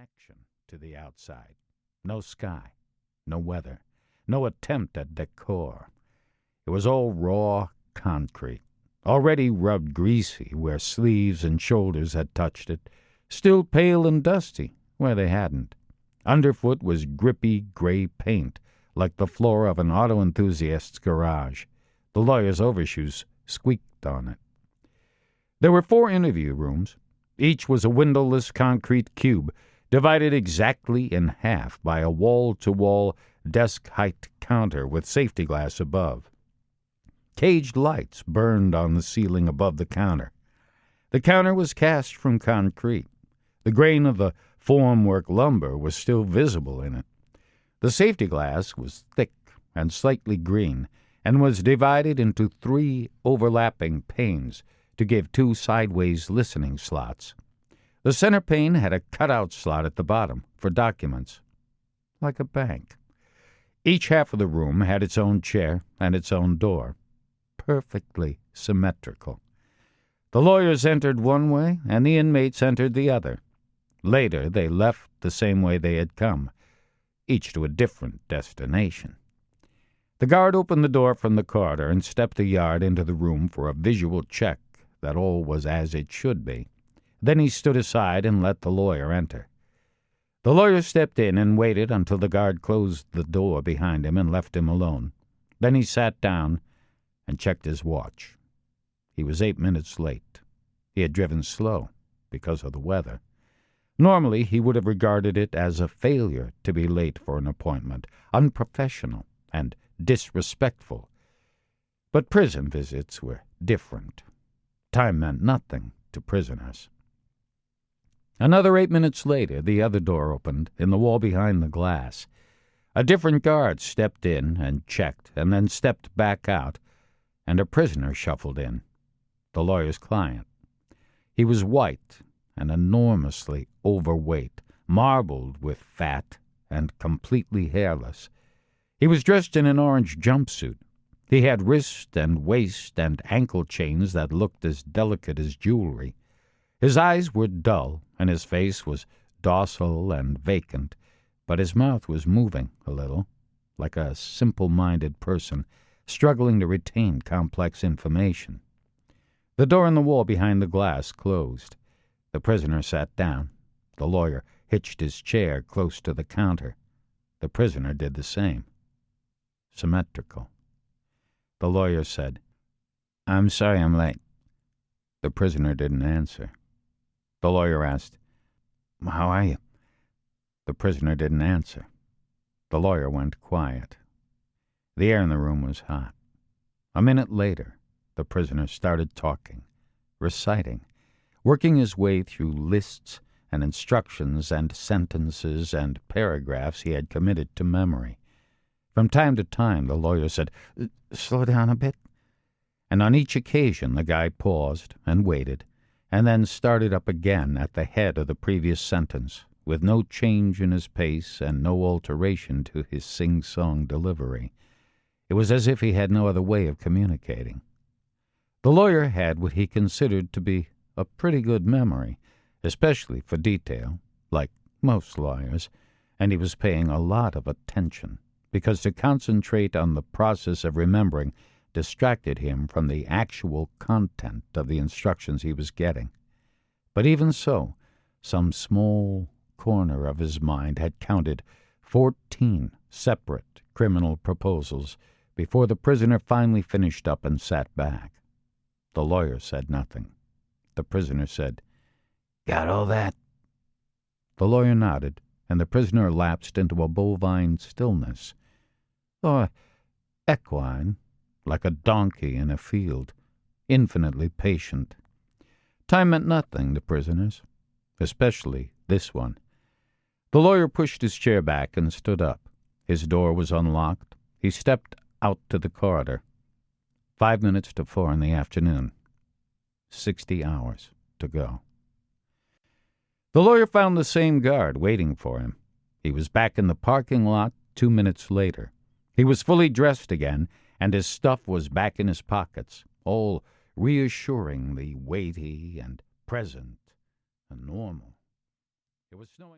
reaction to the outside. No sky, no weather, no attempt at decor. It was all raw concrete, already rubbed greasy where sleeves and shoulders had touched it, still pale and dusty where they hadn't. Underfoot was grippy gray paint, like the floor of an auto enthusiast's garage. The lawyer's overshoes squeaked on it. There were 4 interview rooms. Each was a windowless concrete cube, divided exactly in half by a wall-to-wall desk-height counter with safety glass above. Caged lights burned on the ceiling above the counter. The counter was cast from concrete. The grain of the formwork lumber was still visible in it. The safety glass was thick and slightly green, and was divided into 3 overlapping panes to give 2 sideways listening slots. The center pane had a cutout slot at the bottom for documents, like a bank. Each half of the room had its own chair and its own door, perfectly symmetrical. The lawyers entered one way, and the inmates entered the other. Later, they left the same way they had come, each to a different destination. The guard opened the door from the corridor and stepped a yard into the room for a visual check that all was as it should be. Then he stood aside and let the lawyer enter. The lawyer stepped in and waited until the guard closed the door behind him and left him alone. Then he sat down and checked his watch. He was 8 minutes late. He had driven slow because of the weather. Normally, he would have regarded it as a failure to be late for an appointment, unprofessional and disrespectful. But prison visits were different. Time meant nothing to prisoners. Another 8 minutes later, the other door opened in the wall behind the glass. A different guard stepped in and checked, and then stepped back out, and a prisoner shuffled in, the lawyer's client. He was white and enormously overweight, marbled with fat, and completely hairless. He was dressed in an orange jumpsuit. He had wrist and waist and ankle chains that looked as delicate as jewelry. His eyes were dull, and his face was docile and vacant, but his mouth was moving a little, like a simple-minded person struggling to retain complex information. The door in the wall behind the glass closed. The prisoner sat down. The lawyer hitched his chair close to the counter. The prisoner did the same. Symmetrical. The lawyer said, "I'm sorry I'm late." The prisoner didn't answer. The lawyer asked, "How are you?" The prisoner didn't answer. The lawyer went quiet. The air in the room was hot. A minute later, the prisoner started talking, reciting, working his way through lists and instructions and sentences and paragraphs he had committed to memory. From time to time, the lawyer said, "Slow down a bit." And on each occasion, the guy paused and waited, and then started up again at the head of the previous sentence, with no change in his pace and no alteration to his sing-song delivery. It was as if he had no other way of communicating. The lawyer had what he considered to be a pretty good memory, especially for detail, like most lawyers, and he was paying a lot of attention, because to concentrate on the process of remembering distracted him from the actual content of the instructions he was getting. But even so, some small corner of his mind had counted 14 separate criminal proposals before the prisoner finally finished up and sat back. The lawyer said nothing. The prisoner said, "Got all that?" The lawyer nodded, and the prisoner lapsed into a bovine stillness, or equine, like a donkey in a field, infinitely patient. Time meant nothing to prisoners, especially this one. The lawyer pushed his chair back and stood up. His door was unlocked. He stepped out to the corridor. 5 minutes to 4 in the afternoon. 60 hours to go. The lawyer found the same guard waiting for him. He was back in the parking lot 2 minutes later. He was fully dressed again, and his stuff was back in his pockets, all reassuringly weighty and present and normal. It was snowing.